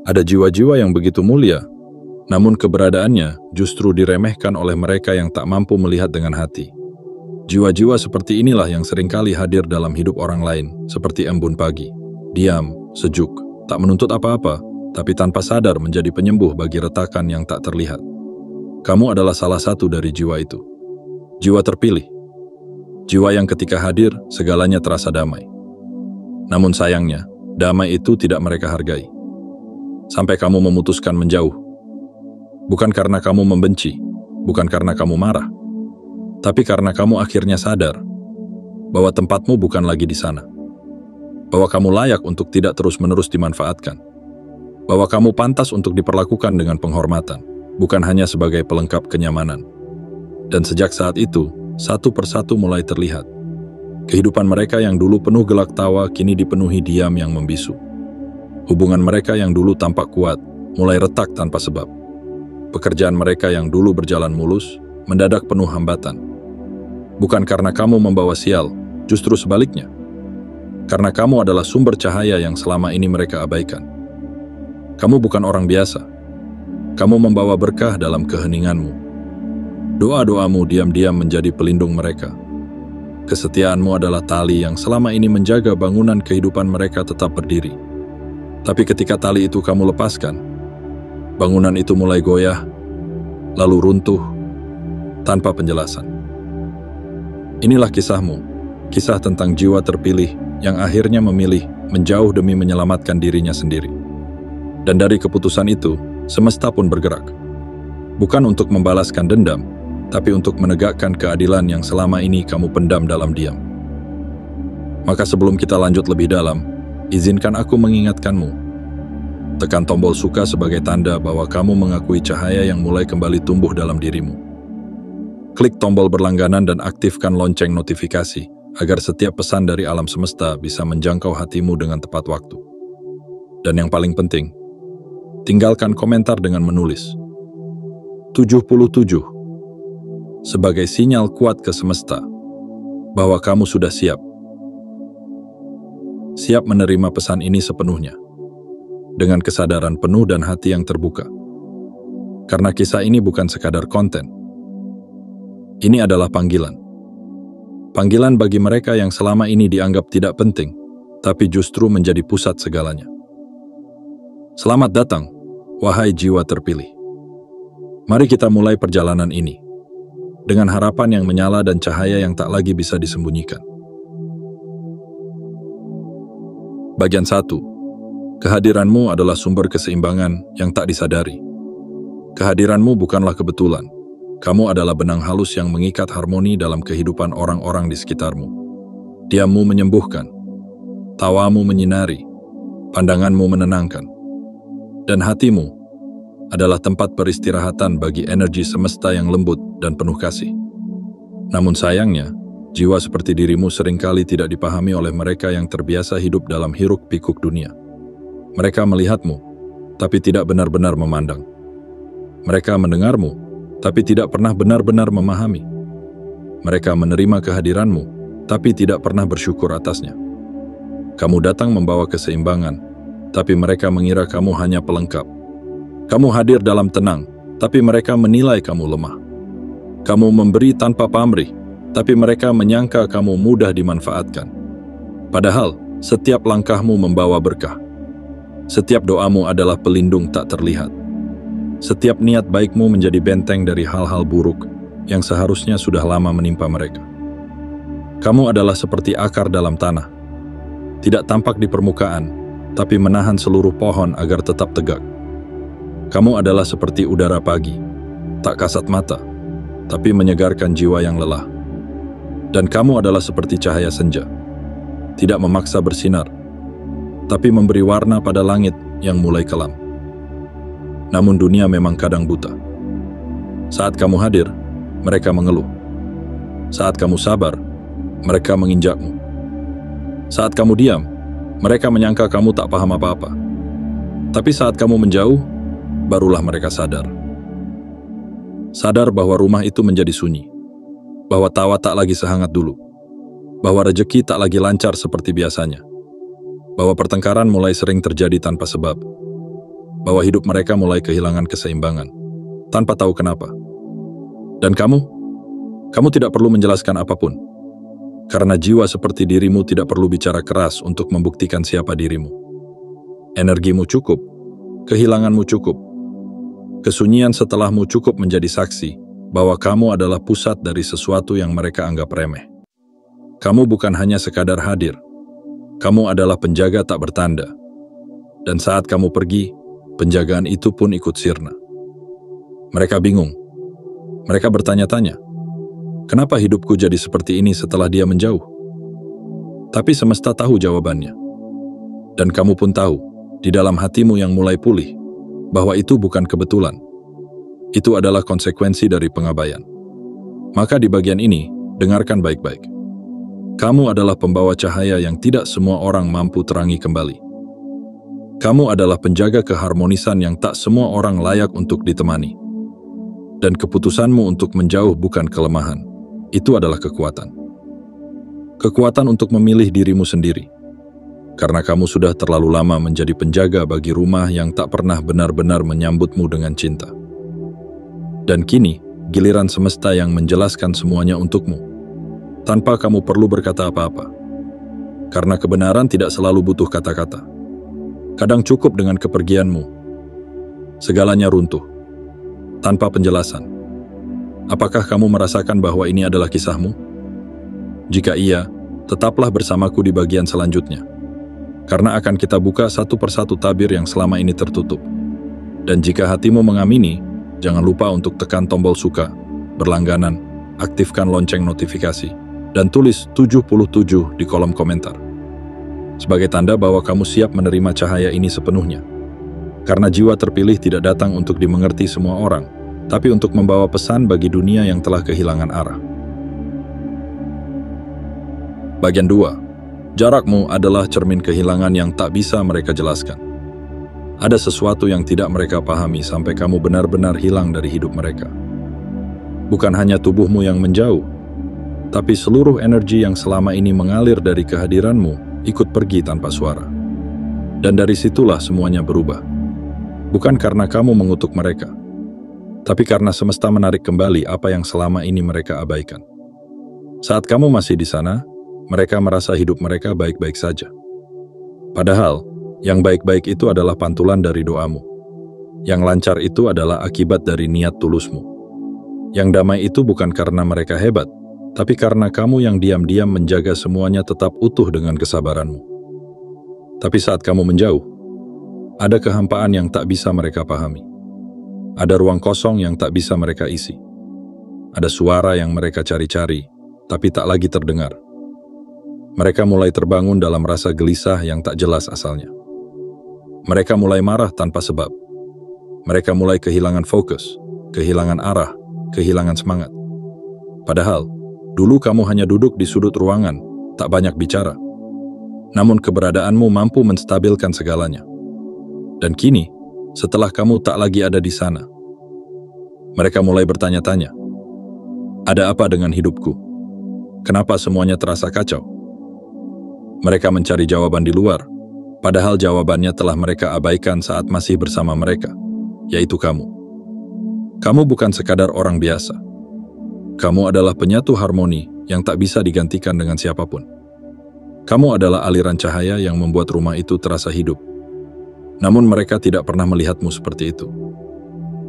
Ada jiwa-jiwa yang begitu mulia, namun keberadaannya justru diremehkan oleh mereka yang tak mampu melihat dengan hati. Jiwa-jiwa seperti inilah yang seringkali hadir dalam hidup orang lain, seperti embun pagi. Diam, sejuk, tak menuntut apa-apa, tapi tanpa sadar menjadi penyembuh bagi retakan yang tak terlihat. Kamu adalah salah satu dari jiwa itu. Jiwa terpilih. Jiwa yang ketika hadir, segalanya terasa damai. Namun sayangnya, damai itu tidak mereka hargai. Sampai kamu memutuskan menjauh. Bukan karena kamu membenci, bukan karena kamu marah, tapi karena kamu akhirnya sadar bahwa tempatmu bukan lagi di sana. Bahwa kamu layak untuk tidak terus-menerus dimanfaatkan. Bahwa kamu pantas untuk diperlakukan dengan penghormatan, bukan hanya sebagai pelengkap kenyamanan. Dan sejak saat itu, satu persatu mulai terlihat. Kehidupan mereka yang dulu penuh gelak tawa kini dipenuhi diam yang membisu. Hubungan mereka yang dulu tampak kuat, mulai retak tanpa sebab. Pekerjaan mereka yang dulu berjalan mulus, mendadak penuh hambatan. Bukan karena kamu membawa sial, justru sebaliknya. Karena kamu adalah sumber cahaya yang selama ini mereka abaikan. Kamu bukan orang biasa. Kamu membawa berkah dalam keheninganmu. Doa-doamu diam-diam menjadi pelindung mereka. Kesetiaanmu adalah tali yang selama ini menjaga bangunan kehidupan mereka tetap berdiri. Tapi ketika tali itu kamu lepaskan, bangunan itu mulai goyah, lalu runtuh, tanpa penjelasan. Inilah kisahmu, kisah tentang jiwa terpilih yang akhirnya memilih menjauh demi menyelamatkan dirinya sendiri. Dan dari keputusan itu, semesta pun bergerak. Bukan untuk membalaskan dendam, tapi untuk menegakkan keadilan yang selama ini kamu pendam dalam diam. Maka sebelum kita lanjut lebih dalam, izinkan aku mengingatkanmu. Tekan tombol suka sebagai tanda bahwa kamu mengakui cahaya yang mulai kembali tumbuh dalam dirimu. Klik tombol berlangganan dan aktifkan lonceng notifikasi agar setiap pesan dari alam semesta bisa menjangkau hatimu dengan tepat waktu. Dan yang paling penting, tinggalkan komentar dengan menulis 77 sebagai sinyal kuat ke semesta bahwa kamu sudah siap. Siap menerima pesan ini sepenuhnya, dengan kesadaran penuh dan hati yang terbuka. Karena kisah ini bukan sekadar konten. Ini adalah panggilan. Panggilan bagi mereka yang selama ini dianggap tidak penting, tapi justru menjadi pusat segalanya. Selamat datang, wahai jiwa terpilih. Mari kita mulai perjalanan ini, dengan harapan yang menyala dan cahaya yang tak lagi bisa disembunyikan. Bagian 1. Kehadiranmu adalah sumber keseimbangan yang tak disadari. Kehadiranmu bukanlah kebetulan. Kamu adalah benang halus yang mengikat harmoni dalam kehidupan orang-orang di sekitarmu. Diammu menyembuhkan, tawamu menyinari, pandanganmu menenangkan, dan hatimu adalah tempat peristirahatan bagi energi semesta yang lembut dan penuh kasih. Namun sayangnya, jiwa seperti dirimu seringkali tidak dipahami oleh mereka yang terbiasa hidup dalam hiruk-pikuk dunia. Mereka melihatmu, tapi tidak benar-benar memandang. Mereka mendengarmu, tapi tidak pernah benar-benar memahami. Mereka menerima kehadiranmu, tapi tidak pernah bersyukur atasnya. Kamu datang membawa keseimbangan, tapi mereka mengira kamu hanya pelengkap. Kamu hadir dalam tenang, tapi mereka menilai kamu lemah. Kamu memberi tanpa pamrih, tapi mereka menyangka kamu mudah dimanfaatkan. Padahal, setiap langkahmu membawa berkah. Setiap doamu adalah pelindung tak terlihat. Setiap niat baikmu menjadi benteng dari hal-hal buruk yang seharusnya sudah lama menimpa mereka. Kamu adalah seperti akar dalam tanah. Tidak tampak di permukaan, tapi menahan seluruh pohon agar tetap tegak. Kamu adalah seperti udara pagi, tak kasat mata, tapi menyegarkan jiwa yang lelah. Dan kamu adalah seperti cahaya senja, tidak memaksa bersinar, tapi memberi warna pada langit yang mulai kelam. Namun dunia memang kadang buta. Saat kamu hadir, mereka mengeluh. Saat kamu sabar, mereka menginjakmu. Saat kamu diam, mereka menyangka kamu tak paham apa-apa. Tapi saat kamu menjauh, barulah mereka sadar. Sadar bahwa rumah itu menjadi sunyi, bahwa tawa tak lagi sehangat dulu, bahwa rejeki tak lagi lancar seperti biasanya, bahwa pertengkaran mulai sering terjadi tanpa sebab. bahwa hidup mereka mulai kehilangan keseimbangan, tanpa tahu kenapa. Dan kamu tidak perlu menjelaskan apapun, karena jiwa seperti dirimu tidak perlu bicara keras untuk membuktikan siapa dirimu. Energimu cukup, kehilanganmu cukup, kesunyian setelahmu cukup menjadi saksi bahwa kamu adalah pusat dari sesuatu yang mereka anggap remeh. Kamu bukan hanya sekadar hadir, kamu adalah penjaga tak bertanda. Dan saat kamu pergi, penjagaan itu pun ikut sirna. Mereka bingung. Mereka bertanya-tanya, kenapa hidupku jadi seperti ini setelah dia menjauh? Tapi semesta tahu jawabannya. Dan kamu pun tahu, di dalam hatimu yang mulai pulih, bahwa itu bukan kebetulan. Itu adalah konsekuensi dari pengabaian. Maka di bagian ini, dengarkan baik-baik. Kamu adalah pembawa cahaya yang tidak semua orang mampu terangi kembali. Kamu adalah penjaga keharmonisan yang tak semua orang layak untuk ditemani. Dan keputusanmu untuk menjauh bukan kelemahan. Itu adalah kekuatan. Kekuatan untuk memilih dirimu sendiri. Karena kamu sudah terlalu lama menjadi penjaga bagi rumah yang tak pernah benar-benar menyambutmu dengan cinta. Dan kini, giliran semesta yang menjelaskan semuanya untukmu. Tanpa kamu perlu berkata apa-apa. Karena kebenaran tidak selalu butuh kata-kata. Kadang cukup dengan kepergianmu. Segalanya runtuh. Tanpa penjelasan. Apakah kamu merasakan bahwa ini adalah kisahmu? Jika iya, tetaplah bersamaku di bagian selanjutnya. Karena akan kita buka satu persatu tabir yang selama ini tertutup. Dan jika hatimu mengamini, jangan lupa untuk tekan tombol suka, berlangganan, aktifkan lonceng notifikasi, dan tulis 77 di kolom komentar. Sebagai tanda bahwa kamu siap menerima cahaya ini sepenuhnya. Karena jiwa terpilih tidak datang untuk dimengerti semua orang, tapi untuk membawa pesan bagi dunia yang telah kehilangan arah. Bagian 2. Jarakmu adalah cermin kehilangan yang tak bisa mereka jelaskan. Ada sesuatu yang tidak mereka pahami sampai kamu benar-benar hilang dari hidup mereka. Bukan hanya tubuhmu yang menjauh, tapi seluruh energi yang selama ini mengalir dari kehadiranmu ikut pergi tanpa suara. Dan dari situlah semuanya berubah. Bukan karena kamu mengutuk mereka, tapi karena semesta menarik kembali apa yang selama ini mereka abaikan. Saat kamu masih di sana, mereka merasa hidup mereka baik-baik saja. Padahal, yang baik-baik itu adalah pantulan dari doamu. Yang lancar itu adalah akibat dari niat tulusmu. Yang damai itu bukan karena mereka hebat, tapi karena kamu yang diam-diam menjaga semuanya tetap utuh dengan kesabaranmu. Tapi saat kamu menjauh, ada kehampaan yang tak bisa mereka pahami. Ada ruang kosong yang tak bisa mereka isi. Ada suara yang mereka cari-cari, tapi tak lagi terdengar. Mereka mulai terbangun dalam rasa gelisah yang tak jelas asalnya. Mereka mulai marah tanpa sebab. Mereka mulai kehilangan fokus, kehilangan arah, kehilangan semangat. Padahal, dulu kamu hanya duduk di sudut ruangan, tak banyak bicara. Namun keberadaanmu mampu menstabilkan segalanya. Dan kini, setelah kamu tak lagi ada di sana, mereka mulai bertanya-tanya, ada apa dengan hidupku? Kenapa semuanya terasa kacau? Mereka mencari jawaban di luar, padahal jawabannya telah mereka abaikan saat masih bersama mereka, yaitu kamu. Kamu bukan sekadar orang biasa. Kamu adalah penyatu harmoni yang tak bisa digantikan dengan siapapun. Kamu adalah aliran cahaya yang membuat rumah itu terasa hidup. Namun mereka tidak pernah melihatmu seperti itu.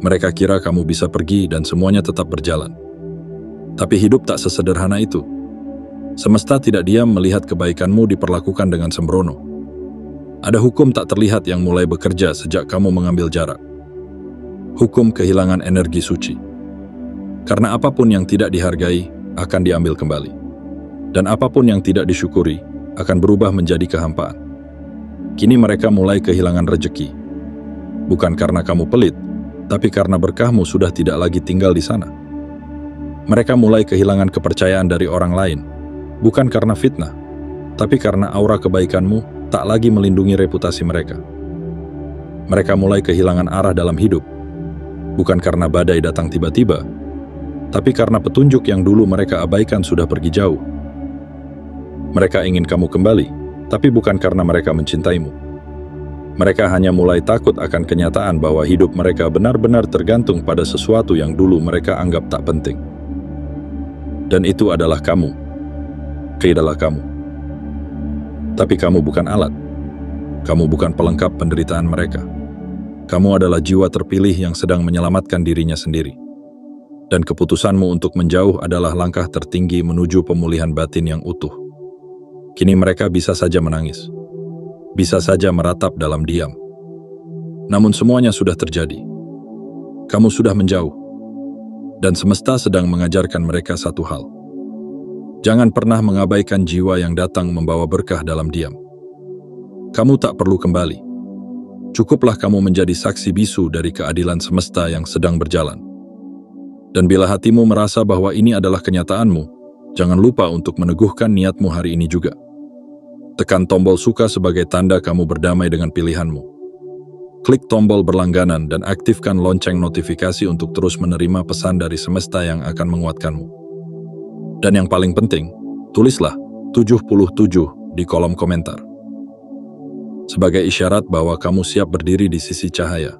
Mereka kira kamu bisa pergi dan semuanya tetap berjalan. Tapi hidup tak sesederhana itu. Semesta tidak diam melihat kebaikanmu diperlakukan dengan sembrono. Ada hukum tak terlihat yang mulai bekerja sejak kamu mengambil jarak. Hukum kehilangan energi suci. Karena apapun yang tidak dihargai akan diambil kembali. Dan apapun yang tidak disyukuri akan berubah menjadi kehampaan. Kini mereka mulai kehilangan rejeki. Bukan karena kamu pelit, tapi karena berkahmu sudah tidak lagi tinggal di sana. Mereka mulai kehilangan kepercayaan dari orang lain, bukan karena fitnah, tapi karena aura kebaikanmu tak lagi melindungi reputasi mereka. Mereka mulai kehilangan arah dalam hidup, bukan karena badai datang tiba-tiba, tapi karena petunjuk yang dulu mereka abaikan sudah pergi jauh. Mereka ingin kamu kembali, tapi bukan karena mereka mencintaimu. Mereka hanya mulai takut akan kenyataan bahwa hidup mereka benar-benar tergantung pada sesuatu yang dulu mereka anggap tak penting. Dan itu adalah kamu. Adalah kamu. Tapi kamu bukan alat. Kamu bukan pelengkap penderitaan mereka. Kamu adalah jiwa terpilih yang sedang menyelamatkan dirinya sendiri. Dan keputusanmu untuk menjauh adalah langkah tertinggi menuju pemulihan batin yang utuh. Kini mereka bisa saja menangis. Bisa saja meratap dalam diam. Namun semuanya sudah terjadi. Kamu sudah menjauh. Dan semesta sedang mengajarkan mereka satu hal. Jangan pernah mengabaikan jiwa yang datang membawa berkah dalam diam. Kamu tak perlu kembali. Cukuplah kamu menjadi saksi bisu dari keadilan semesta yang sedang berjalan. Dan bila hatimu merasa bahwa ini adalah kenyataanmu, jangan lupa untuk meneguhkan niatmu hari ini juga. Tekan tombol suka sebagai tanda kamu berdamai dengan pilihanmu. Klik tombol berlangganan dan aktifkan lonceng notifikasi untuk terus menerima pesan dari semesta yang akan menguatkanmu. Dan yang paling penting, tulislah 77 di kolom komentar. Sebagai isyarat bahwa kamu siap berdiri di sisi cahaya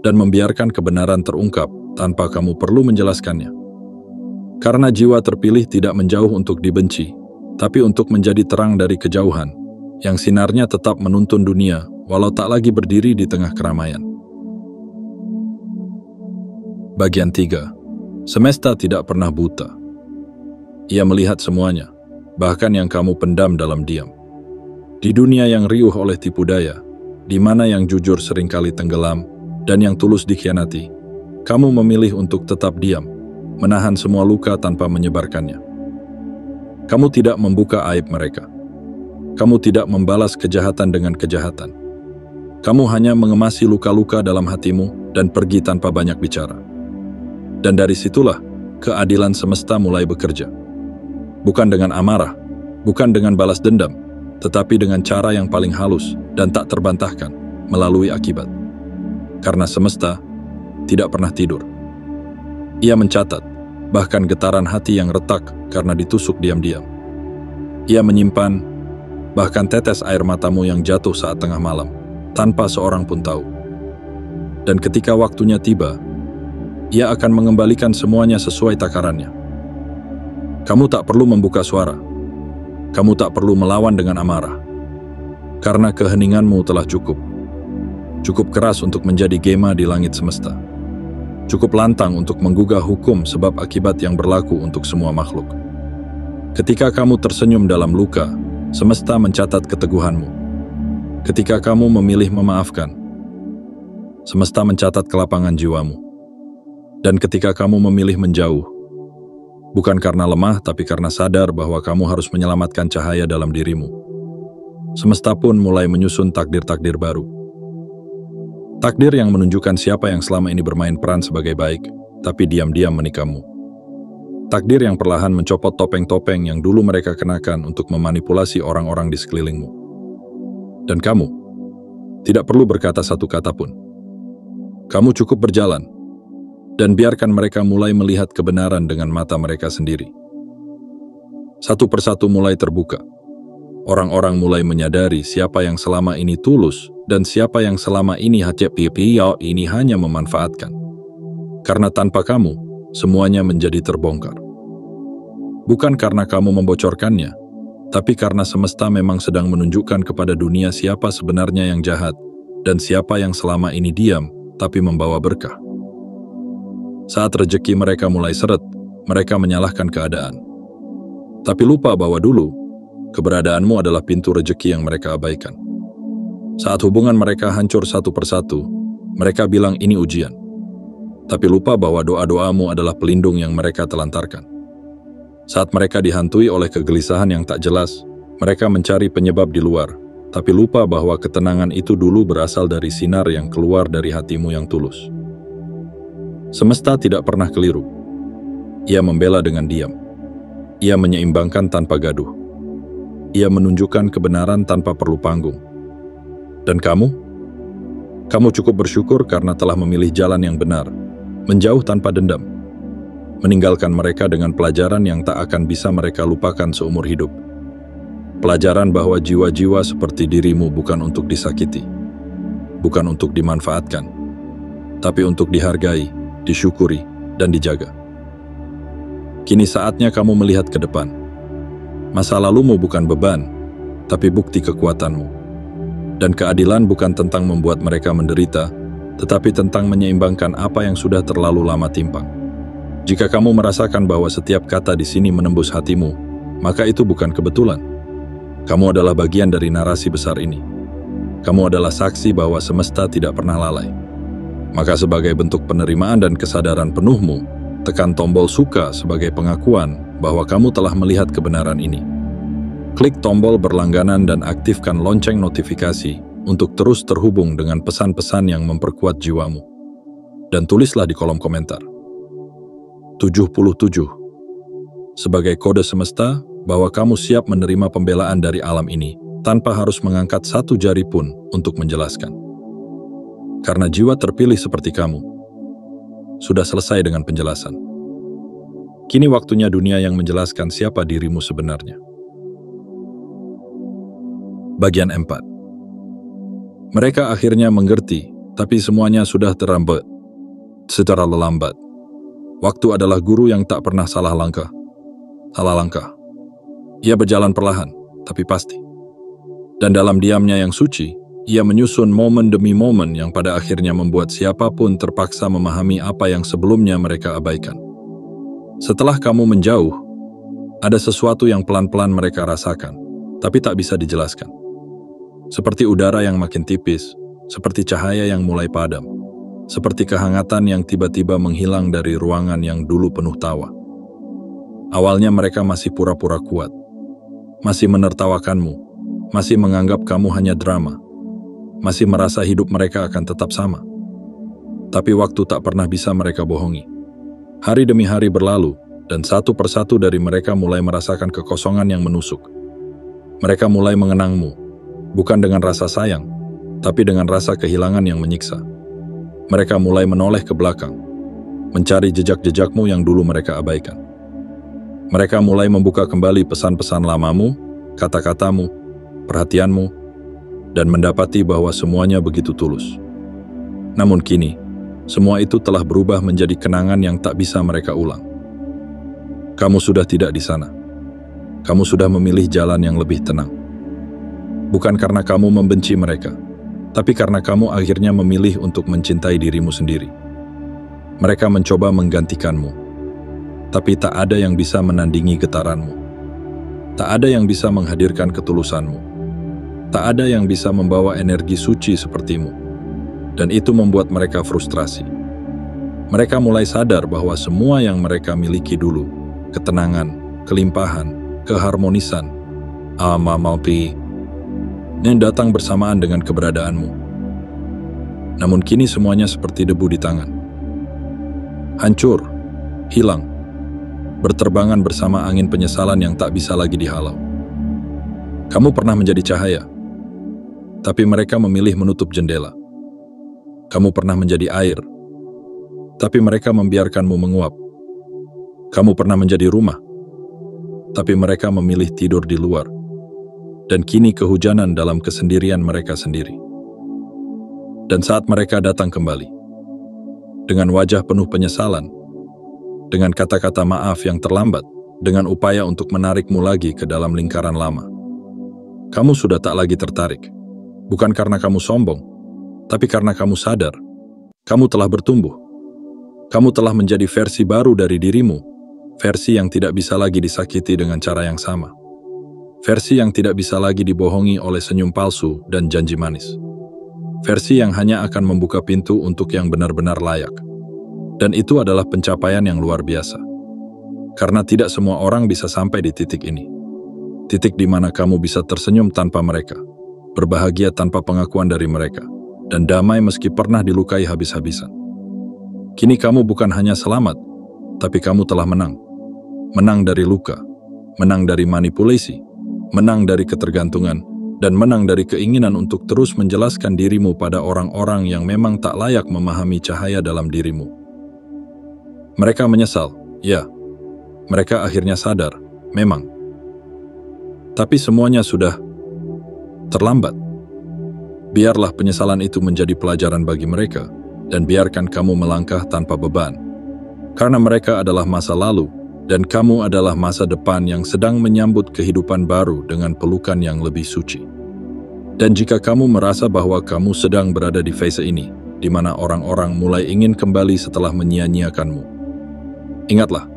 dan membiarkan kebenaran terungkap tanpa kamu perlu menjelaskannya. Karena jiwa terpilih tidak menjauh untuk dibenci, tapi untuk menjadi terang dari kejauhan, yang sinarnya tetap menuntun dunia, walau tak lagi berdiri di tengah keramaian. Bagian 3. Semesta tidak pernah buta. Ia melihat semuanya, bahkan yang kamu pendam dalam diam. Di dunia yang riuh oleh tipu daya, di mana yang jujur seringkali tenggelam, dan yang tulus dikhianati, kamu memilih untuk tetap diam, menahan semua luka tanpa menyebarkannya. Kamu tidak membuka aib mereka. Kamu tidak membalas kejahatan dengan kejahatan. Kamu hanya mengemasi luka-luka dalam hatimu dan pergi tanpa banyak bicara. Dan dari situlah keadilan semesta mulai bekerja. Bukan dengan amarah, bukan dengan balas dendam, tetapi dengan cara yang paling halus dan tak terbantahkan melalui akibat. Karena semesta tidak pernah tidur. Ia mencatat, bahkan getaran hati yang retak karena ditusuk diam-diam. Ia menyimpan bahkan tetes air matamu yang jatuh saat tengah malam, tanpa seorang pun tahu. Dan ketika waktunya tiba, ia akan mengembalikan semuanya sesuai takarannya. Kamu tak perlu membuka suara. Kamu tak perlu melawan dengan amarah. Karena keheninganmu telah cukup. Cukup keras untuk menjadi gema di langit semesta. Cukup lantang untuk menggugah hukum sebab akibat yang berlaku untuk semua makhluk. Ketika kamu tersenyum dalam luka, semesta mencatat keteguhanmu. Ketika kamu memilih memaafkan, semesta mencatat kelapangan jiwamu. Dan ketika kamu memilih menjauh, bukan karena lemah tapi karena sadar bahwa kamu harus menyelamatkan cahaya dalam dirimu, semesta pun mulai menyusun takdir-takdir baru. Takdir yang menunjukkan siapa yang selama ini bermain peran sebagai baik, tapi diam-diam menikahmu. Takdir yang perlahan mencopot topeng-topeng yang dulu mereka kenakan untuk memanipulasi orang-orang di sekelilingmu. Dan kamu tidak perlu berkata satu kata pun. Kamu cukup berjalan, dan biarkan mereka mulai melihat kebenaran dengan mata mereka sendiri. Satu persatu mulai terbuka. Orang-orang mulai menyadari siapa yang selama ini tulus, dan siapa yang selama ini ini hanya memanfaatkan. Karena tanpa kamu, semuanya menjadi terbongkar. Bukan karena kamu membocorkannya, tapi karena semesta memang sedang menunjukkan kepada dunia siapa sebenarnya yang jahat, dan siapa yang selama ini diam, tapi membawa berkah. Saat rejeki mereka mulai seret, mereka menyalahkan keadaan. Tapi lupa bahwa dulu, keberadaanmu adalah pintu rejeki yang mereka abaikan. Saat hubungan mereka hancur satu persatu, mereka bilang ini ujian. Tapi lupa bahwa doa-doamu adalah pelindung yang mereka telantarkan. Saat mereka dihantui oleh kegelisahan yang tak jelas, mereka mencari penyebab di luar, tapi lupa bahwa ketenangan itu dulu berasal dari sinar yang keluar dari hatimu yang tulus. Semesta tidak pernah keliru. Ia membela dengan diam. Ia menyeimbangkan tanpa gaduh. Ia menunjukkan kebenaran tanpa perlu panggung. Dan kamu? Kamu cukup bersyukur karena telah memilih jalan yang benar, menjauh tanpa dendam, meninggalkan mereka dengan pelajaran yang tak akan bisa mereka lupakan seumur hidup. Pelajaran bahwa jiwa-jiwa seperti dirimu bukan untuk disakiti. bukan untuk dimanfaatkan, tapi untuk dihargai, disyukuri, dan dijaga. Kini saatnya kamu melihat ke depan. Masa lalumu bukan beban, tapi bukti kekuatanmu. Dan keadilan bukan tentang membuat mereka menderita, tetapi tentang menyeimbangkan apa yang sudah terlalu lama timpang. Jika kamu merasakan bahwa setiap kata di sini menembus hatimu, maka itu bukan kebetulan. Kamu adalah bagian dari narasi besar ini. Kamu adalah saksi bahwa semesta tidak pernah lalai. Maka sebagai bentuk penerimaan dan kesadaran penuhmu, tekan tombol suka sebagai pengakuan bahwa kamu telah melihat kebenaran ini. Klik tombol berlangganan dan aktifkan lonceng notifikasi untuk terus terhubung dengan pesan-pesan yang memperkuat jiwamu. Dan tulislah di kolom komentar. 77. Sebagai kode semesta bahwa kamu siap menerima pembelaan dari alam ini tanpa harus mengangkat satu jari pun untuk menjelaskan. Karena jiwa terpilih seperti kamu sudah selesai dengan penjelasan. Kini waktunya dunia yang menjelaskan siapa dirimu sebenarnya. Bagian 4. Mereka akhirnya mengerti, tapi semuanya sudah terlambat. Secara lambat. Waktu adalah guru yang tak pernah salah langkah. Salah langkah. Ia berjalan perlahan, tapi pasti. Dan dalam diamnya yang suci, ia menyusun momen demi momen yang pada akhirnya membuat siapapun terpaksa memahami apa yang sebelumnya mereka abaikan. Setelah kamu menjauh, ada sesuatu yang pelan-pelan mereka rasakan, tapi tak bisa dijelaskan. Seperti udara yang makin tipis, seperti cahaya yang mulai padam, seperti kehangatan yang tiba-tiba menghilang dari ruangan yang dulu penuh tawa. Awalnya mereka masih pura-pura kuat, masih menertawakanmu, masih menganggap kamu hanya drama, masih merasa hidup mereka akan tetap sama. Tapi waktu tak pernah bisa mereka bohongi. Hari demi hari berlalu, dan satu persatu dari mereka mulai merasakan kekosongan yang menusuk. Mereka mulai mengenangmu, bukan dengan rasa sayang, tapi dengan rasa kehilangan yang menyiksa. Mereka mulai menoleh ke belakang, mencari jejak-jejakmu yang dulu mereka abaikan. Mereka mulai membuka kembali pesan-pesan lamamu, kata-katamu, perhatianmu, dan mendapati bahwa semuanya begitu tulus. Namun kini, semua itu telah berubah menjadi kenangan yang tak bisa mereka ulang. Kamu sudah tidak di sana. Kamu sudah memilih jalan yang lebih tenang. Bukan karena kamu membenci mereka, tapi karena kamu akhirnya memilih untuk mencintai dirimu sendiri. Mereka mencoba menggantikanmu, tapi tak ada yang bisa menandingi getaranmu. Tak ada yang bisa menghadirkan ketulusanmu. Tak ada yang bisa membawa energi suci sepertimu. Dan itu membuat mereka frustrasi. Mereka mulai sadar bahwa semua yang mereka miliki dulu, ketenangan, kelimpahan, keharmonisan, yang datang bersamaan dengan keberadaanmu. Namun kini semuanya seperti debu di tangan. Hancur, hilang, berterbangan bersama angin penyesalan yang tak bisa lagi dihalau. Kamu pernah menjadi cahaya, tapi mereka memilih menutup jendela. Kamu pernah menjadi air, tapi mereka membiarkanmu menguap. Kamu pernah menjadi rumah, tapi mereka memilih tidur di luar. Dan kini kehujanan dalam kesendirian mereka sendiri. Dan saat mereka datang kembali, dengan wajah penuh penyesalan, dengan kata-kata maaf yang terlambat, dengan upaya untuk menarikmu lagi ke dalam lingkaran lama, kamu sudah tak lagi tertarik. Bukan karena kamu sombong, tapi karena kamu sadar, kamu telah bertumbuh. Kamu telah menjadi versi baru dari dirimu, versi yang tidak bisa lagi disakiti dengan cara yang sama. Versi yang tidak bisa lagi dibohongi oleh senyum palsu dan janji manis. Versi yang hanya akan membuka pintu untuk yang benar-benar layak. Dan itu adalah pencapaian yang luar biasa. Karena tidak semua orang bisa sampai di titik ini. Titik di mana kamu bisa tersenyum tanpa mereka, berbahagia tanpa pengakuan dari mereka, dan damai meski pernah dilukai habis-habisan. Kini kamu bukan hanya selamat, tapi kamu telah menang. Menang dari luka, menang dari manipulasi, menang dari ketergantungan, dan menang dari keinginan untuk terus menjelaskan dirimu pada orang-orang yang memang tak layak memahami cahaya dalam dirimu. Mereka menyesal, ya. Mereka akhirnya sadar, memang. Tapi semuanya sudah terlambat. Biarlah penyesalan itu menjadi pelajaran bagi mereka, dan biarkan kamu melangkah tanpa beban. Karena mereka adalah masa lalu, dan kamu adalah masa depan yang sedang menyambut kehidupan baru dengan pelukan yang lebih suci. Dan jika kamu merasa bahwa kamu sedang berada di fase ini, di mana orang-orang mulai ingin kembali setelah menyia-nyiakanmu, ingatlah,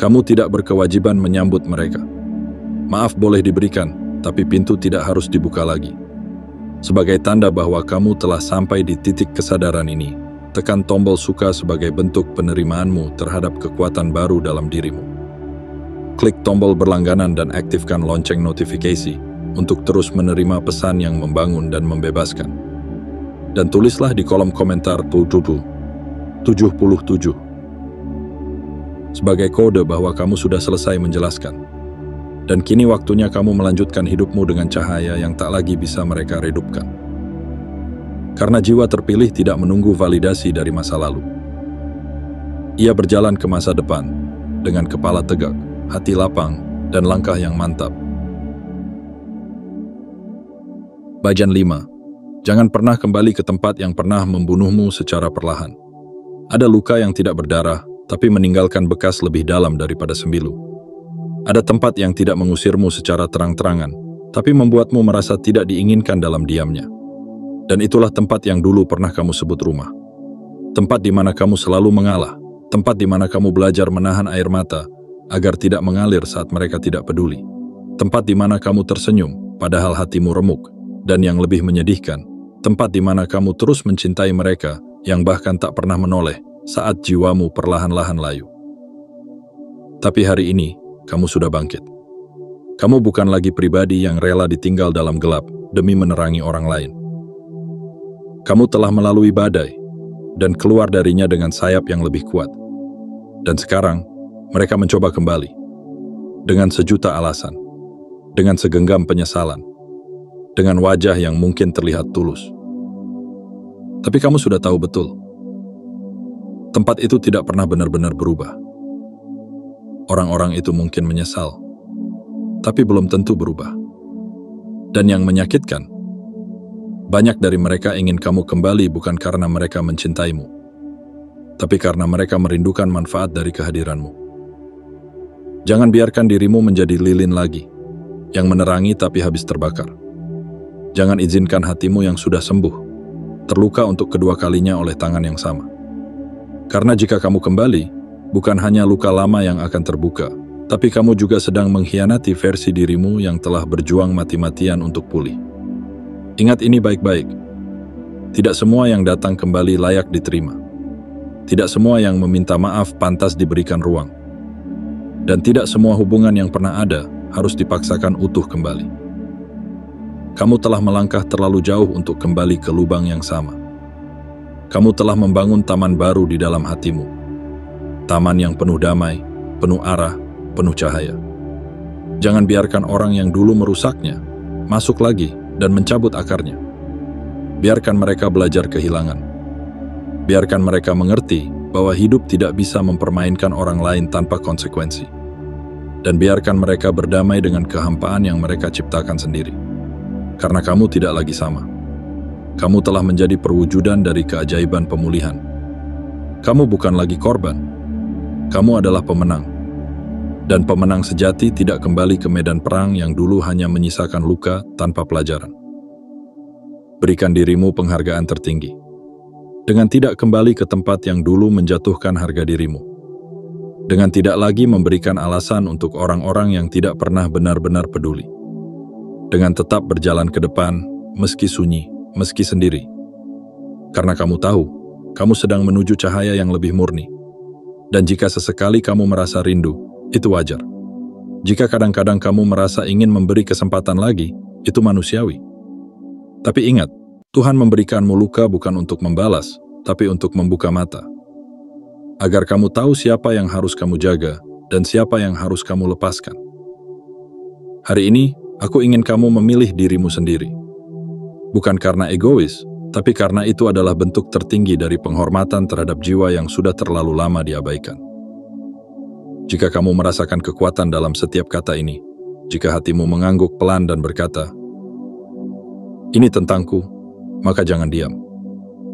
kamu tidak berkewajiban menyambut mereka. Maaf boleh diberikan, tapi pintu tidak harus dibuka lagi. Sebagai tanda bahwa kamu telah sampai di titik kesadaran ini, tekan tombol suka sebagai bentuk penerimaanmu terhadap kekuatan baru dalam dirimu. Klik tombol berlangganan dan aktifkan lonceng notifikasi untuk terus menerima pesan yang membangun dan membebaskan. Dan tulislah di kolom komentar 77 sebagai kode bahwa kamu sudah selesai menjelaskan. Dan kini waktunya kamu melanjutkan hidupmu dengan cahaya yang tak lagi bisa mereka redupkan. Karena jiwa terpilih tidak menunggu validasi dari masa lalu. Ia berjalan ke masa depan dengan kepala tegak, hati lapang, dan langkah yang mantap. Bagian 5. Jangan pernah kembali ke tempat yang pernah membunuhmu secara perlahan. Ada luka yang tidak berdarah, tapi meninggalkan bekas lebih dalam daripada sembilu. Ada tempat yang tidak mengusirmu secara terang-terangan, tapi membuatmu merasa tidak diinginkan dalam diamnya. Dan itulah tempat yang dulu pernah kamu sebut rumah. Tempat di mana kamu selalu mengalah, tempat di mana kamu belajar menahan air mata agar tidak mengalir saat mereka tidak peduli. Tempat di mana kamu tersenyum, padahal hatimu remuk. Dan yang lebih menyedihkan, tempat di mana kamu terus mencintai mereka yang bahkan tak pernah menoleh saat jiwamu perlahan-lahan layu. Tapi hari ini, kamu sudah bangkit. Kamu bukan lagi pribadi yang rela ditinggal dalam gelap demi menerangi orang lain. Kamu telah melalui badai dan keluar darinya dengan sayap yang lebih kuat. Dan sekarang, mereka mencoba kembali. Dengan sejuta alasan. Dengan segenggam penyesalan. Dengan wajah yang mungkin terlihat tulus. Tapi kamu sudah tahu betul. Tempat itu tidak pernah benar-benar berubah. Orang-orang itu mungkin menyesal, tapi belum tentu berubah. Dan yang menyakitkan, banyak dari mereka ingin kamu kembali bukan karena mereka mencintaimu, tapi karena mereka merindukan manfaat dari kehadiranmu. Jangan biarkan dirimu menjadi lilin lagi, yang menerangi tapi habis terbakar. Jangan izinkan hatimu yang sudah sembuh, terluka untuk kedua kalinya oleh tangan yang sama. Karena jika kamu kembali, bukan hanya luka lama yang akan terbuka, tapi kamu juga sedang mengkhianati versi dirimu yang telah berjuang mati-matian untuk pulih. Ingat ini baik-baik. Tidak semua yang datang kembali layak diterima. Tidak semua yang meminta maaf pantas diberikan ruang. Dan tidak semua hubungan yang pernah ada harus dipaksakan utuh kembali. Kamu telah melangkah terlalu jauh untuk kembali ke lubang yang sama. Kamu telah membangun taman baru di dalam hatimu. Taman yang penuh damai, penuh arah, penuh cahaya. Jangan biarkan orang yang dulu merusaknya masuk lagi dan mencabut akarnya. Biarkan mereka belajar kehilangan. Biarkan mereka mengerti bahwa hidup tidak bisa mempermainkan orang lain tanpa konsekuensi. Dan biarkan mereka berdamai dengan kehampaan yang mereka ciptakan sendiri. Karena kamu tidak lagi sama. Kamu telah menjadi perwujudan dari keajaiban pemulihan. Kamu bukan lagi korban. Kamu adalah pemenang. Dan pemenang sejati tidak kembali ke medan perang yang dulu hanya menyisakan luka tanpa pelajaran. Berikan dirimu penghargaan tertinggi. Dengan tidak kembali ke tempat yang dulu menjatuhkan harga dirimu. Dengan tidak lagi memberikan alasan untuk orang-orang yang tidak pernah benar-benar peduli. Dengan tetap berjalan ke depan, meski sunyi, meski sendiri. Karena kamu tahu, kamu sedang menuju cahaya yang lebih murni. Dan jika sesekali kamu merasa rindu, itu wajar. Jika kadang-kadang kamu merasa ingin memberi kesempatan lagi, itu manusiawi. Tapi ingat, Tuhan memberikanmu luka bukan untuk membalas, tapi untuk membuka mata. Agar kamu tahu siapa yang harus kamu jaga, dan siapa yang harus kamu lepaskan. Hari ini, aku ingin kamu memilih dirimu sendiri. Bukan karena egois, tapi karena itu adalah bentuk tertinggi dari penghormatan terhadap jiwa yang sudah terlalu lama diabaikan. Jika kamu merasakan kekuatan dalam setiap kata ini, jika hatimu mengangguk pelan dan berkata, "Ini tentangku, maka jangan diam.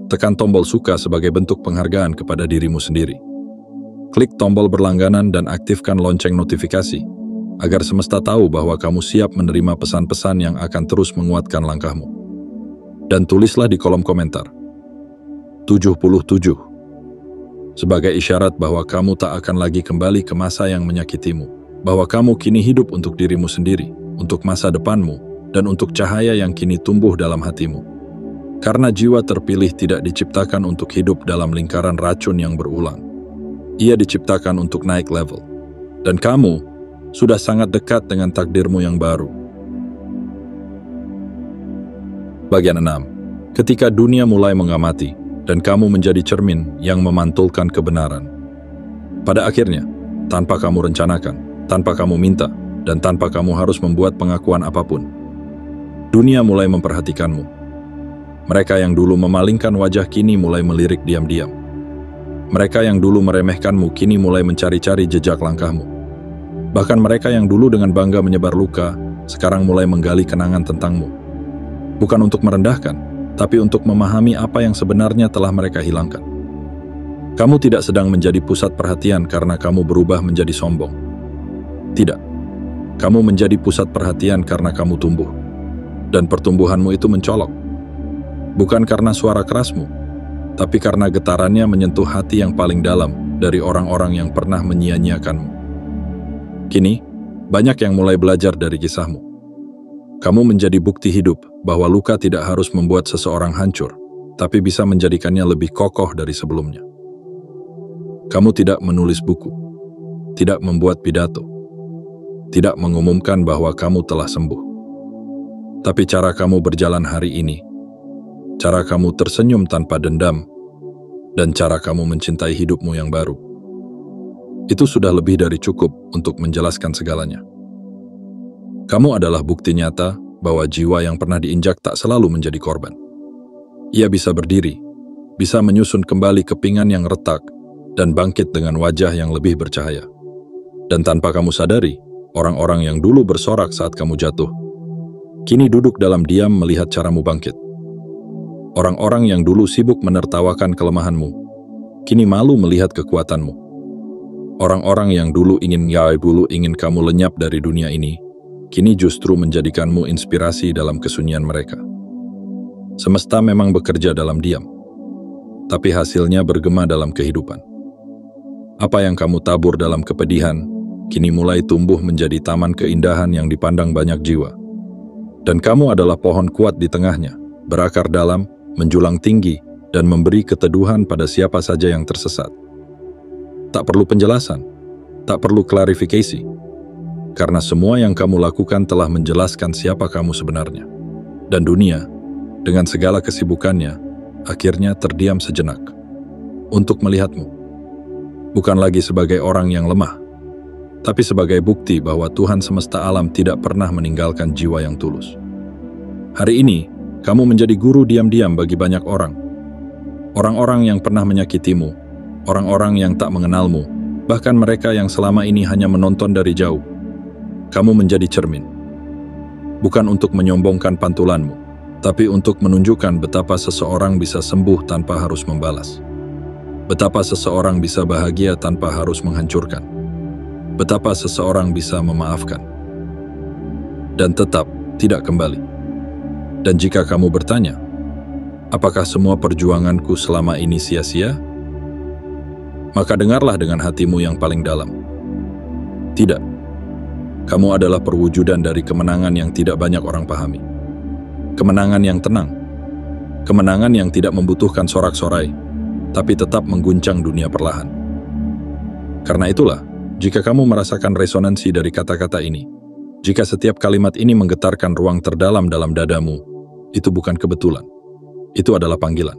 Tekan tombol suka sebagai bentuk penghargaan kepada dirimu sendiri. Klik tombol berlangganan dan aktifkan lonceng notifikasi, agar semesta tahu bahwa kamu siap menerima pesan-pesan yang akan terus menguatkan langkahmu. Dan tulislah di kolom komentar, 77, sebagai isyarat bahwa kamu tak akan lagi kembali ke masa yang menyakitimu, bahwa kamu kini hidup untuk dirimu sendiri, untuk masa depanmu, dan untuk cahaya yang kini tumbuh dalam hatimu. Karena jiwa terpilih tidak diciptakan untuk hidup dalam lingkaran racun yang berulang. Ia diciptakan untuk naik level. Dan kamu sudah sangat dekat dengan takdirmu yang baru. Bagian 6. Ketika dunia mulai mengamati, dan kamu menjadi cermin yang memantulkan kebenaran. Pada akhirnya, tanpa kamu rencanakan, tanpa kamu minta, dan tanpa kamu harus membuat pengakuan apapun, dunia mulai memperhatikanmu. Mereka yang dulu memalingkan wajah kini mulai melirik diam-diam. Mereka yang dulu meremehkanmu kini mulai mencari-cari jejak langkahmu. Bahkan mereka yang dulu dengan bangga menyebar luka, sekarang mulai menggali kenangan tentangmu. Bukan untuk merendahkan, tapi untuk memahami apa yang sebenarnya telah mereka hilangkan. Kamu tidak sedang menjadi pusat perhatian karena kamu berubah menjadi sombong. Tidak. Kamu menjadi pusat perhatian karena kamu tumbuh. Dan pertumbuhanmu itu mencolok. Bukan karena suara kerasmu, tapi karena getarannya menyentuh hati yang paling dalam dari orang-orang yang pernah menyia-nyiakanmu. Kini, banyak yang mulai belajar dari kisahmu. Kamu menjadi bukti hidup bahwa luka tidak harus membuat seseorang hancur, tapi bisa menjadikannya lebih kokoh dari sebelumnya. Kamu tidak menulis buku, tidak membuat pidato, tidak mengumumkan bahwa kamu telah sembuh. Tapi cara kamu berjalan hari ini, cara kamu tersenyum tanpa dendam, dan cara kamu mencintai hidupmu yang baru, itu sudah lebih dari cukup untuk menjelaskan segalanya. Kamu adalah bukti nyata bahwa jiwa yang pernah diinjak tak selalu menjadi korban. Ia bisa berdiri, bisa menyusun kembali kepingan yang retak, dan bangkit dengan wajah yang lebih bercahaya. Dan tanpa kamu sadari, orang-orang yang dulu bersorak saat kamu jatuh, kini duduk dalam diam melihat caramu bangkit. Orang-orang yang dulu sibuk menertawakan kelemahanmu, kini malu melihat kekuatanmu. Orang-orang yang dulu ingin kamu lenyap dari dunia ini, kini justru menjadikanmu inspirasi dalam kesunyian mereka. Semesta memang bekerja dalam diam, tapi hasilnya bergema dalam kehidupan. Apa yang kamu tabur dalam kepedihan, kini mulai tumbuh menjadi taman keindahan yang dipandang banyak jiwa. Dan kamu adalah pohon kuat di tengahnya, berakar dalam, menjulang tinggi, dan memberi keteduhan pada siapa saja yang tersesat. Tak perlu penjelasan, tak perlu klarifikasi, karena semua yang kamu lakukan telah menjelaskan siapa kamu sebenarnya. Dan dunia, dengan segala kesibukannya, akhirnya terdiam sejenak untuk melihatmu. Bukan lagi sebagai orang yang lemah, tapi sebagai bukti bahwa Tuhan semesta alam tidak pernah meninggalkan jiwa yang tulus. Hari ini, kamu menjadi guru diam-diam bagi banyak orang. Orang-orang yang pernah menyakitimu, orang-orang yang tak mengenalmu, bahkan mereka yang selama ini hanya menonton dari jauh. Kamu menjadi cermin. Bukan untuk menyombongkan pantulanmu, tapi untuk menunjukkan betapa seseorang bisa sembuh tanpa harus membalas. Betapa seseorang bisa bahagia tanpa harus menghancurkan. Betapa seseorang bisa memaafkan. Dan tetap tidak kembali. Dan jika kamu bertanya, apakah semua perjuanganku selama ini sia-sia? Maka dengarlah dengan hatimu yang paling dalam. Tidak. Kamu adalah perwujudan dari kemenangan yang tidak banyak orang pahami. Kemenangan yang tenang. Kemenangan yang tidak membutuhkan sorak-sorai, tapi tetap mengguncang dunia perlahan. Karena itulah, jika kamu merasakan resonansi dari kata-kata ini, jika setiap kalimat ini menggetarkan ruang terdalam dalam dadamu, itu bukan kebetulan. Itu adalah panggilan.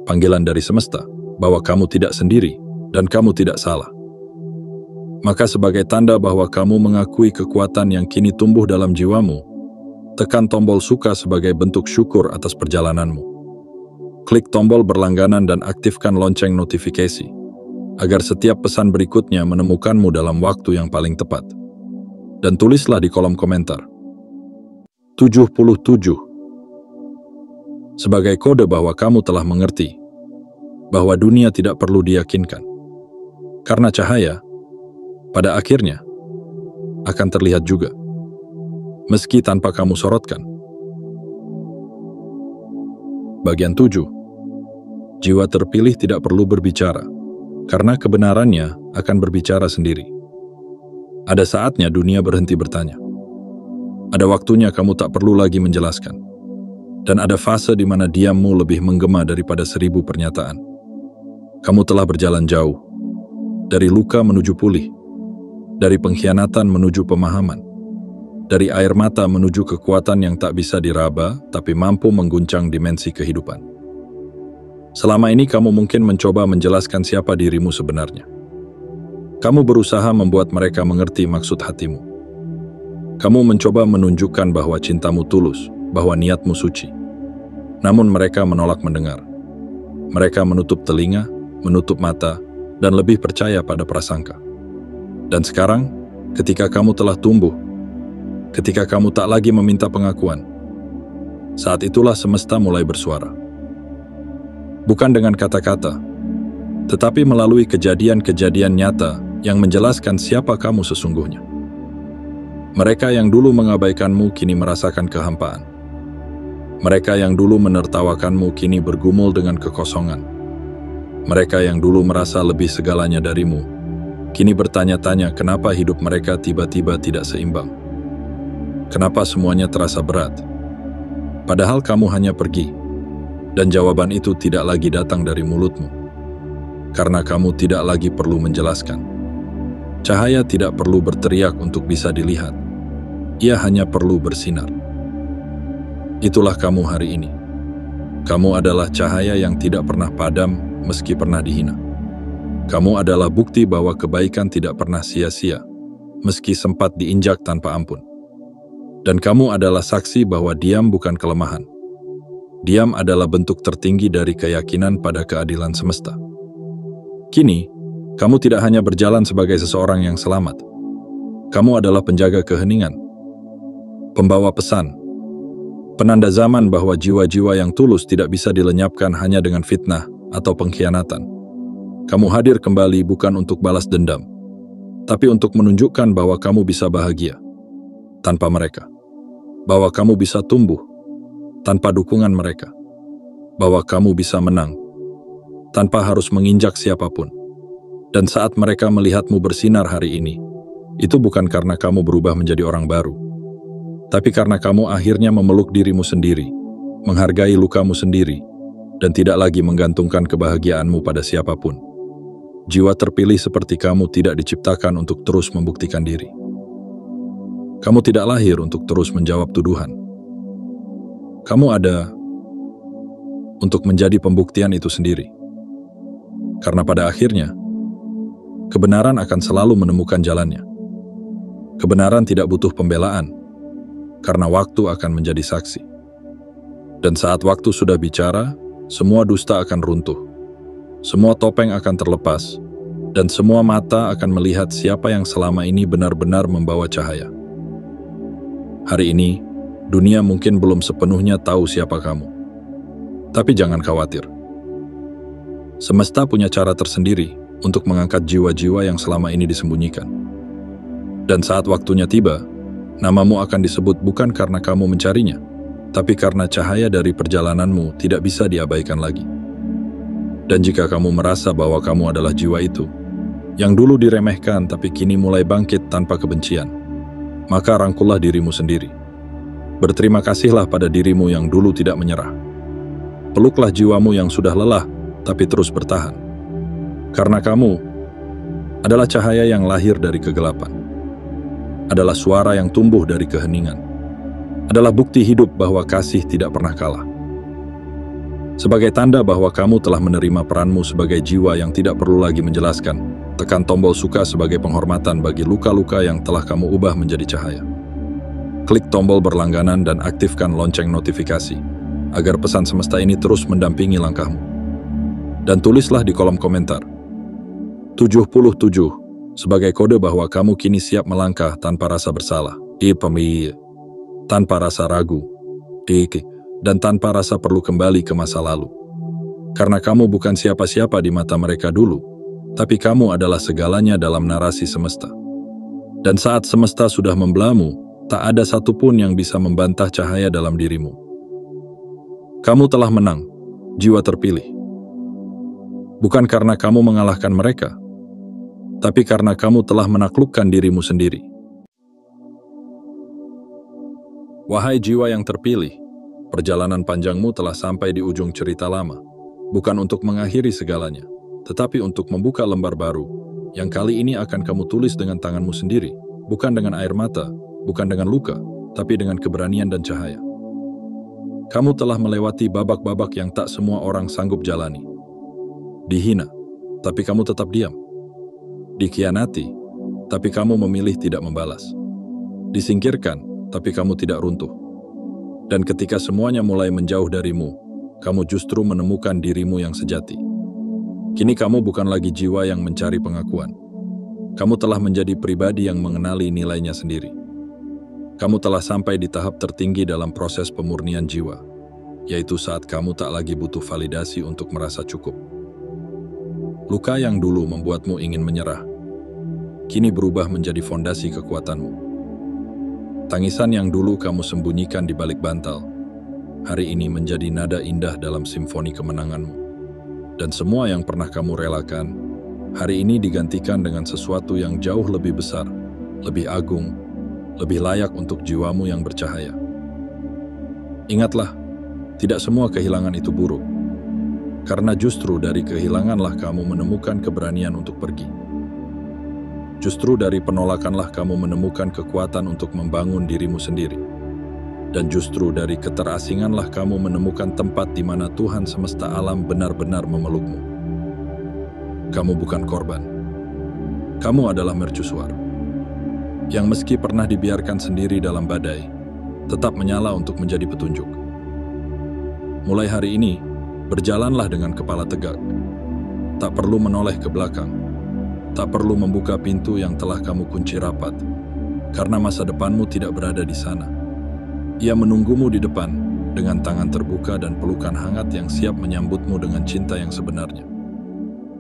Panggilan dari semesta, bahwa kamu tidak sendiri, dan kamu tidak salah. Maka sebagai tanda bahwa kamu mengakui kekuatan yang kini tumbuh dalam jiwamu, tekan tombol suka sebagai bentuk syukur atas perjalananmu. Klik tombol berlangganan dan aktifkan lonceng notifikasi, agar setiap pesan berikutnya menemukanmu dalam waktu yang paling tepat. Dan tulislah di kolom komentar, 77, sebagai kode bahwa kamu telah mengerti bahwa dunia tidak perlu diyakinkan. Karena cahaya, pada akhirnya, akan terlihat juga, meski tanpa kamu sorotkan. Bagian 7. Jiwa terpilih tidak perlu berbicara, karena kebenarannya akan berbicara sendiri. Ada saatnya dunia berhenti bertanya. Ada waktunya kamu tak perlu lagi menjelaskan. Dan ada fase di mana diammu lebih menggema daripada 1000 pernyataan. Kamu telah berjalan jauh, dari luka menuju pulih, dari pengkhianatan menuju pemahaman, dari air mata menuju kekuatan yang tak bisa diraba tapi mampu mengguncang dimensi kehidupan. Selama ini kamu mungkin mencoba menjelaskan siapa dirimu sebenarnya. Kamu berusaha membuat mereka mengerti maksud hatimu. Kamu mencoba menunjukkan bahwa cintamu tulus, bahwa niatmu suci. Namun mereka menolak mendengar. Mereka menutup telinga, menutup mata, dan lebih percaya pada prasangka. Dan sekarang, ketika kamu telah tumbuh, ketika kamu tak lagi meminta pengakuan, saat itulah semesta mulai bersuara. Bukan dengan kata-kata, tetapi melalui kejadian-kejadian nyata yang menjelaskan siapa kamu sesungguhnya. Mereka yang dulu mengabaikanmu kini merasakan kehampaan. Mereka yang dulu menertawakanmu kini bergumul dengan kekosongan. Mereka yang dulu merasa lebih segalanya darimu, kini bertanya-tanya kenapa hidup mereka tiba-tiba tidak seimbang. Kenapa semuanya terasa berat? Padahal kamu hanya pergi, dan jawaban itu tidak lagi datang dari mulutmu. Karena kamu tidak lagi perlu menjelaskan. Cahaya tidak perlu berteriak untuk bisa dilihat. Ia hanya perlu bersinar. Itulah kamu hari ini. Kamu adalah cahaya yang tidak pernah padam meski pernah dihina. Kamu adalah bukti bahwa kebaikan tidak pernah sia-sia, meski sempat diinjak tanpa ampun. Dan kamu adalah saksi bahwa diam bukan kelemahan. Diam adalah bentuk tertinggi dari keyakinan pada keadilan semesta. Kini, kamu tidak hanya berjalan sebagai seseorang yang selamat. Kamu adalah penjaga keheningan, pembawa pesan, penanda zaman bahwa jiwa-jiwa yang tulus tidak bisa dilenyapkan hanya dengan fitnah atau pengkhianatan. Kamu hadir kembali bukan untuk balas dendam, tapi untuk menunjukkan bahwa kamu bisa bahagia tanpa mereka, bahwa kamu bisa tumbuh tanpa dukungan mereka, bahwa kamu bisa menang tanpa harus menginjak siapapun. Dan saat mereka melihatmu bersinar hari ini, itu bukan karena kamu berubah menjadi orang baru, tapi karena kamu akhirnya memeluk dirimu sendiri, menghargai lukamu sendiri, dan tidak lagi menggantungkan kebahagiaanmu pada siapapun. Jiwa terpilih seperti kamu tidak diciptakan untuk terus membuktikan diri. Kamu tidak lahir untuk terus menjawab tuduhan. Kamu ada untuk menjadi pembuktian itu sendiri. Karena pada akhirnya, kebenaran akan selalu menemukan jalannya. Kebenaran tidak butuh pembelaan, karena waktu akan menjadi saksi. Dan saat waktu sudah bicara, semua dusta akan runtuh. Semua topeng akan terlepas, dan semua mata akan melihat siapa yang selama ini benar-benar membawa cahaya. Hari ini, dunia mungkin belum sepenuhnya tahu siapa kamu. Tapi jangan khawatir. Semesta punya cara tersendiri untuk mengangkat jiwa-jiwa yang selama ini disembunyikan. Dan saat waktunya tiba, namamu akan disebut bukan karena kamu mencarinya, tapi karena cahaya dari perjalananmu tidak bisa diabaikan lagi. Dan jika kamu merasa bahwa kamu adalah jiwa itu, yang dulu diremehkan tapi kini mulai bangkit tanpa kebencian, maka rangkullah dirimu sendiri. Berterima kasihlah pada dirimu yang dulu tidak menyerah. Peluklah jiwamu yang sudah lelah tapi terus bertahan. Karena kamu adalah cahaya yang lahir dari kegelapan. Adalah suara yang tumbuh dari keheningan. Adalah bukti hidup bahwa kasih tidak pernah kalah. Sebagai tanda bahwa kamu telah menerima peranmu sebagai jiwa yang tidak perlu lagi menjelaskan, tekan tombol suka sebagai penghormatan bagi luka-luka yang telah kamu ubah menjadi cahaya. Klik tombol berlangganan dan aktifkan lonceng notifikasi, agar pesan semesta ini terus mendampingi langkahmu. Dan tulislah di kolom komentar, 77, sebagai kode bahwa kamu kini siap melangkah tanpa rasa bersalah, tanpa rasa ragu, dan tanpa rasa perlu kembali ke masa lalu. Karena kamu bukan siapa-siapa di mata mereka dulu, tapi kamu adalah segalanya dalam narasi semesta. Dan saat semesta sudah membelamu, tak ada satupun yang bisa membantah cahaya dalam dirimu. Kamu telah menang, jiwa terpilih. Bukan karena kamu mengalahkan mereka, tapi karena kamu telah menaklukkan dirimu sendiri. Wahai jiwa yang terpilih, perjalanan panjangmu telah sampai di ujung cerita lama, bukan untuk mengakhiri segalanya, tetapi untuk membuka lembar baru, yang kali ini akan kamu tulis dengan tanganmu sendiri, bukan dengan air mata, bukan dengan luka, tapi dengan keberanian dan cahaya. Kamu telah melewati babak-babak yang tak semua orang sanggup jalani. Dihina, tapi kamu tetap diam. Dikhianati, tapi kamu memilih tidak membalas. Disingkirkan, tapi kamu tidak runtuh. Dan ketika semuanya mulai menjauh darimu, kamu justru menemukan dirimu yang sejati. Kini kamu bukan lagi jiwa yang mencari pengakuan. Kamu telah menjadi pribadi yang mengenali nilainya sendiri. Kamu telah sampai di tahap tertinggi dalam proses pemurnian jiwa, yaitu saat kamu tak lagi butuh validasi untuk merasa cukup. Luka yang dulu membuatmu ingin menyerah, kini berubah menjadi fondasi kekuatanmu. Tangisan yang dulu kamu sembunyikan di balik bantal, hari ini menjadi nada indah dalam simfoni kemenanganmu. Dan semua yang pernah kamu relakan, hari ini digantikan dengan sesuatu yang jauh lebih besar, lebih agung, lebih layak untuk jiwamu yang bercahaya. Ingatlah, tidak semua kehilangan itu buruk. Karena justru dari kehilanganlah kamu menemukan keberanian untuk pergi. Justru dari penolakanlah kamu menemukan kekuatan untuk membangun dirimu sendiri. Dan justru dari keterasinganlah kamu menemukan tempat di mana Tuhan semesta alam benar-benar memelukmu. Kamu bukan korban. Kamu adalah mercusuar, yang meski pernah dibiarkan sendiri dalam badai, tetap menyala untuk menjadi petunjuk. Mulai hari ini, berjalanlah dengan kepala tegak. Tak perlu menoleh ke belakang. Tak perlu membuka pintu yang telah kamu kunci rapat, karena masa depanmu tidak berada di sana. Ia menunggumu di depan, dengan tangan terbuka dan pelukan hangat yang siap menyambutmu dengan cinta yang sebenarnya.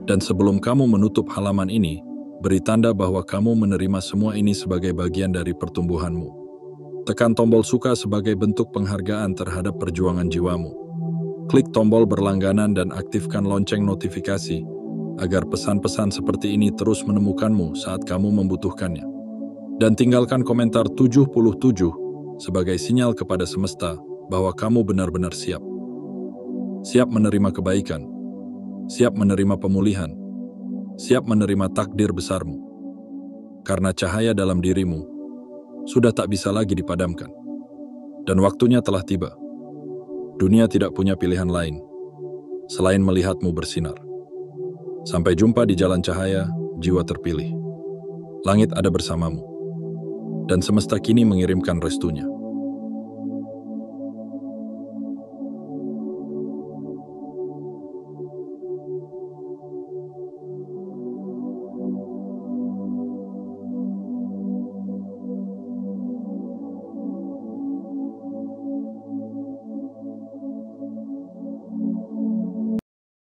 Dan sebelum kamu menutup halaman ini, beri tanda bahwa kamu menerima semua ini sebagai bagian dari pertumbuhanmu. Tekan tombol suka sebagai bentuk penghargaan terhadap perjuangan jiwamu. Klik tombol berlangganan dan aktifkan lonceng notifikasi, agar pesan-pesan seperti ini terus menemukanmu saat kamu membutuhkannya. Dan tinggalkan komentar 77 sebagai sinyal kepada semesta bahwa kamu benar-benar siap. Siap menerima kebaikan, siap menerima pemulihan, siap menerima takdir besarmu. Karena cahaya dalam dirimu sudah tak bisa lagi dipadamkan. Dan waktunya telah tiba. Dunia tidak punya pilihan lain selain melihatmu bersinar. Sampai jumpa di jalan cahaya, jiwa terpilih. Langit ada bersamamu, dan semesta kini mengirimkan restunya.